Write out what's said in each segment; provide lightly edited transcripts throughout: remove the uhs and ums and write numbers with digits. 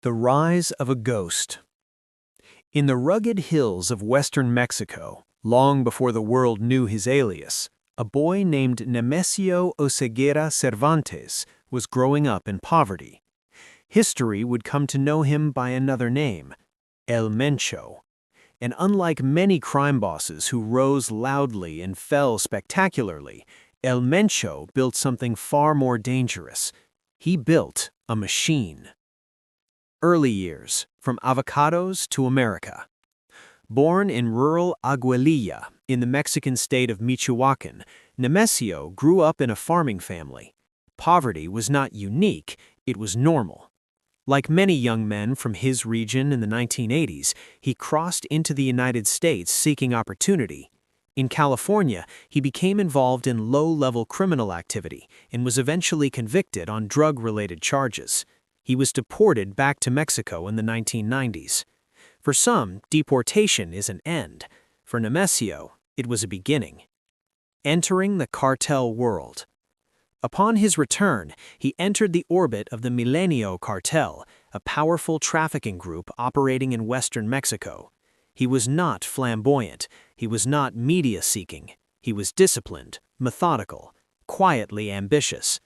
The Rise of a Ghost. In the rugged hills of western Mexico, long before the world knew his alias, a boy named Nemesio Oseguera Cervantes was growing up in poverty. History would come to know him by another name, El Mencho. And unlike many crime bosses who rose loudly and fell spectacularly, El Mencho built something far more dangerous. He built a machine. Early years, from avocados to America. Born in rural Aguililla in the Mexican state of Michoacan, Nemesio grew up in a farming family. Poverty was not unique, it was normal. Like many young men from his region in the 1980s, he crossed into the United States seeking opportunity. In California, he became involved in low-level criminal activity and was eventually convicted on drug-related charges. He was deported back to Mexico in the 1990s. For some, deportation is an end. For Nemesio, it was a beginning. Entering the cartel world. Upon his return, he entered the orbit of the Mencho cartel, a powerful trafficking group operating in western Mexico. He was not flamboyant. He was not media-seeking. He was disciplined, methodical, quietly ambitious.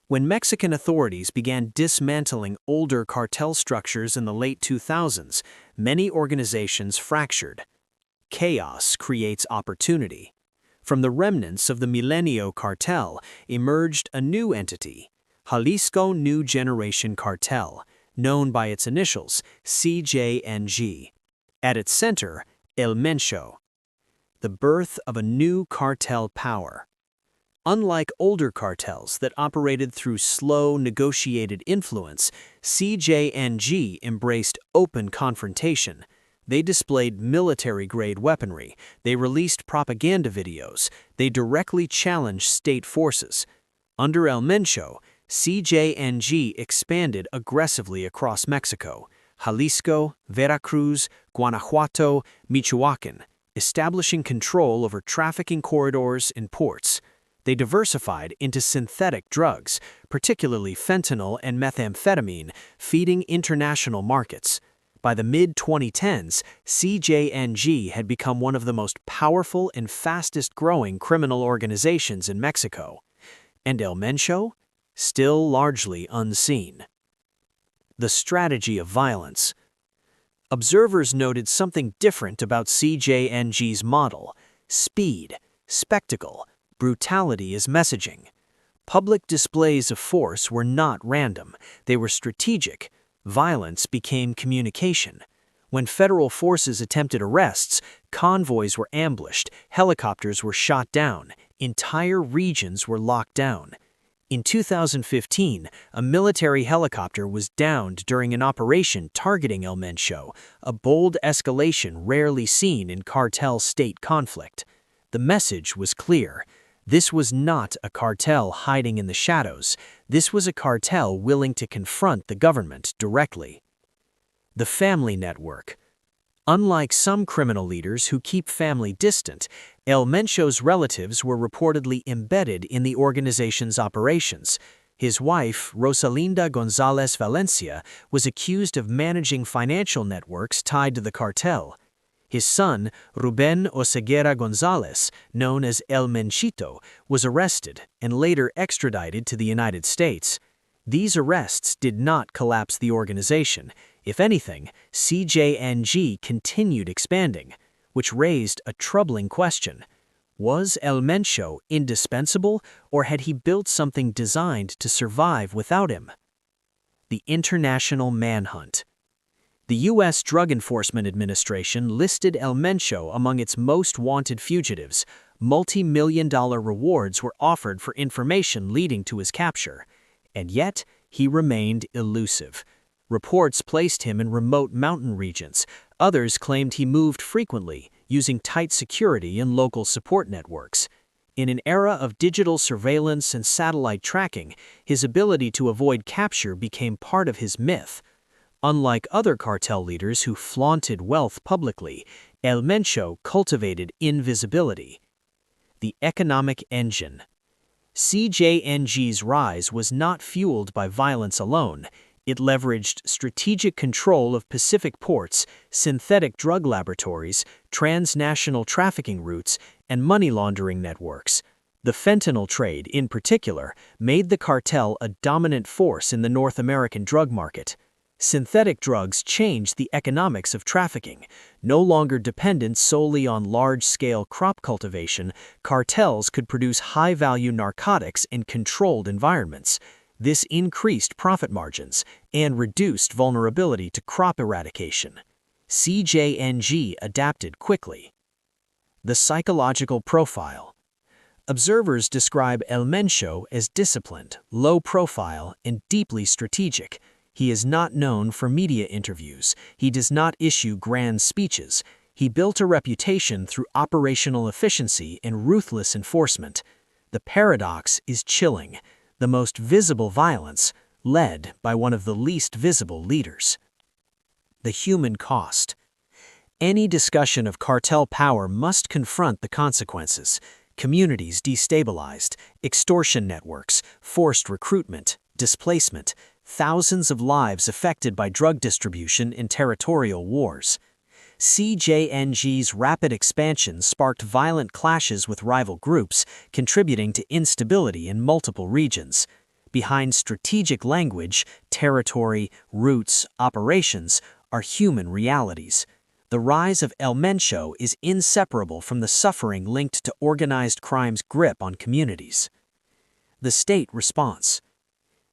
When Mexican authorities began dismantling older cartel structures in the late 2000s, many organizations fractured. Chaos creates opportunity. From the remnants of the Mencho cartel emerged a new entity, Jalisco New Generation Cartel, known by its initials CJNG. At its center, El Mencho. The birth of a new cartel power. Unlike older cartels that operated through slow, negotiated influence, CJNG embraced open confrontation. They displayed military-grade weaponry, they released propaganda videos, they directly challenged state forces. Under El Mencho, CJNG expanded aggressively across Mexico, Jalisco, Veracruz, Guanajuato, Michoacan, establishing control over trafficking corridors and ports. They diversified into synthetic drugs, particularly fentanyl and methamphetamine, feeding international markets. By the mid-2010s, CJNG had become one of the most powerful and fastest-growing criminal organizations in Mexico. And El Mencho? Still largely unseen. The strategy of violence. Observers noted something different about CJNG's model: speed, spectacle, brutality as messaging. Public displays of force were not random, they were strategic. Violence became communication. When federal forces attempted arrests, convoys were ambushed, helicopters were shot down, entire regions were locked down. In 2015, a military helicopter was downed during an operation targeting El Mencho, a bold escalation rarely seen in cartel-state conflict. The message was clear. This was not a cartel hiding in the shadows. This was a cartel willing to confront the government directly. The family network. Unlike some criminal leaders who keep family distant, El Mencho's relatives were reportedly embedded in the organization's operations. His wife, Rosalinda Gonzalez Valencia, was accused of managing financial networks tied to the cartel. His son, Ruben Oseguera Gonzalez, known as El Menchito, was arrested and later extradited to the United States. These arrests did not collapse the organization. If anything, CJNG continued expanding, which raised a troubling question. Was El Mencho indispensable, or had he built something designed to survive without him? The international manhunt. The U.S. Drug Enforcement Administration listed El Mencho among its most wanted fugitives. Multi-million-dollar rewards were offered for information leading to his capture. And yet, he remained elusive. Reports placed him in remote mountain regions. Others claimed he moved frequently, using tight security and local support networks. In an era of digital surveillance and satellite tracking, his ability to avoid capture became part of his myth. Unlike other cartel leaders who flaunted wealth publicly, El Mencho cultivated invisibility. The economic engine. CJNG's rise was not fueled by violence alone. It leveraged strategic control of Pacific ports, synthetic drug laboratories, transnational trafficking routes, and money laundering networks. The fentanyl trade, in particular, made the cartel a dominant force in the North American drug market. Synthetic drugs changed the economics of trafficking. No longer dependent solely on large-scale crop cultivation, cartels could produce high-value narcotics in controlled environments. This increased profit margins and reduced vulnerability to crop eradication. CJNG adapted quickly. The psychological profile. Observers describe El Mencho as disciplined, low-profile, and deeply strategic. He is not known for media interviews. He does not issue grand speeches. He built a reputation through operational efficiency and ruthless enforcement. The paradox is chilling. The most visible violence, led by one of the least visible leaders. The human cost. Any discussion of cartel power must confront the consequences. Communities destabilized, extortion networks, forced recruitment, displacement, thousands of lives affected by drug distribution and territorial wars. CJNG's rapid expansion sparked violent clashes with rival groups, contributing to instability in multiple regions. Behind strategic language, territory, routes, operations are human realities. The rise of El Mencho is inseparable from the suffering linked to organized crime's grip on communities. The state response.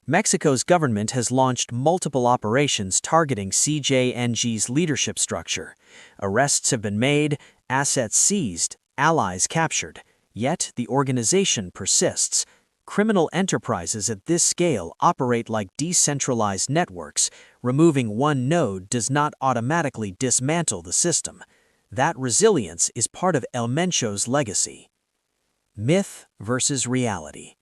Mexico's government has launched multiple operations targeting CJNG's leadership structure. Arrests have been made, assets seized, allies captured. Yet the organization persists. Criminal enterprises at this scale operate like decentralized networks. Removing one node does not automatically dismantle the system. That resilience is part of El Mencho's legacy. Myth versus reality.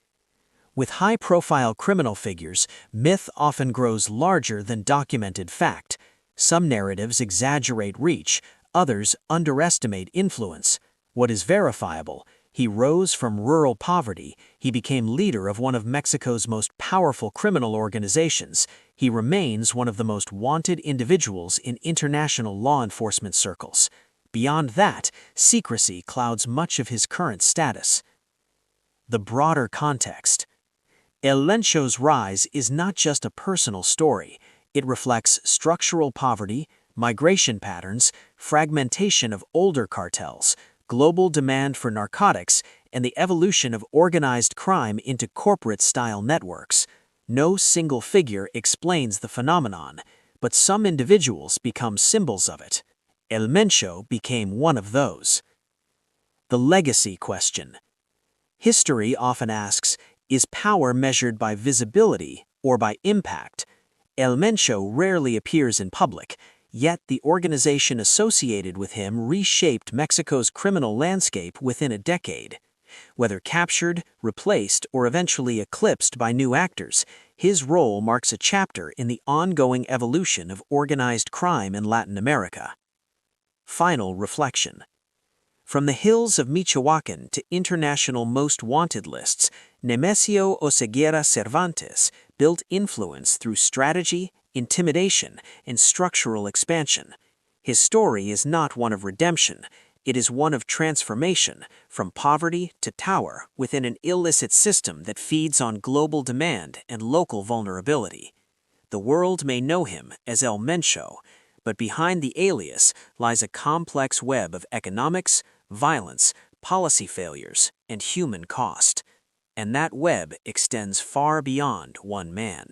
With high-profile criminal figures, myth often grows larger than documented fact. Some narratives exaggerate reach, others underestimate influence. What is verifiable? He rose from rural poverty. He became leader of one of Mexico's most powerful criminal organizations. He remains one of the most wanted individuals in international law enforcement circles. Beyond that, secrecy clouds much of his current status. The broader context. El Mencho's rise is not just a personal story. It reflects structural poverty, migration patterns, fragmentation of older cartels, global demand for narcotics, and the evolution of organized crime into corporate-style networks. No single figure explains the phenomenon, but some individuals become symbols of it. El Mencho became one of those. The legacy question. History often asks, is power measured by visibility or by impact? El Mencho rarely appears in public, yet the organization associated with him reshaped Mexico's criminal landscape within a decade. Whether captured, replaced, or eventually eclipsed by new actors, his role marks a chapter in the ongoing evolution of organized crime in Latin America. Final reflection. From the hills of Michoacan to international most wanted lists, Nemesio Oseguera Cervantes built influence through strategy, intimidation, and structural expansion. His story is not one of redemption. It is one of transformation, from poverty to power within an illicit system that feeds on global demand and local vulnerability. The world may know him as El Mencho, but behind the alias lies a complex web of economics, violence, policy failures, and human cost. And that web extends far beyond one man.